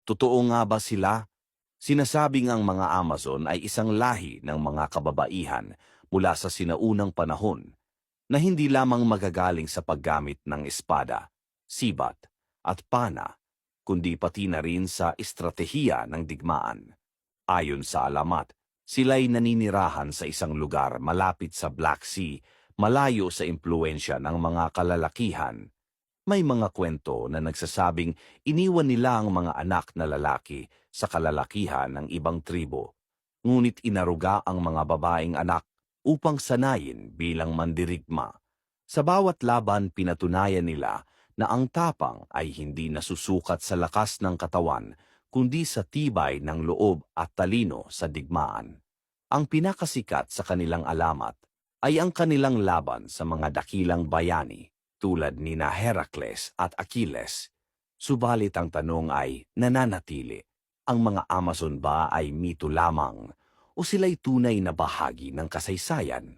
Totoo nga ba sila? Sinasabing ang mga Amazon ay isang lahi ng mga kababaihan mula sa sinaunang panahon na hindi lamang magagaling sa paggamit ng espada, sibat, at pana, kundi pati na rin sa estratehiya ng digmaan. Ayon sa alamat, sila'y naninirahan sa isang lugar malapit sa Black Sea, malayo sa impluensya ng mga kalalakihan. May mga kwento na nagsasabing iniwan nila ang mga anak na lalaki sa kalalakihan ng ibang tribo, ngunit inaruga ang mga babaeng anak upang sanayin bilang mandirigma. Sa bawat laban pinatunayan nila na ang tapang ay hindi nasusukat sa lakas ng katawan, kundi sa tibay ng loob at talino sa digmaan. Ang pinakasikat sa kanilang alamat ay ang kanilang laban sa mga dakilang bayani tulad nina Heracles at Achilles. Subalit ang tanong ay nananatili. Ang mga Amazon ba ay mito lamang o sila'y tunay na bahagi ng kasaysayan?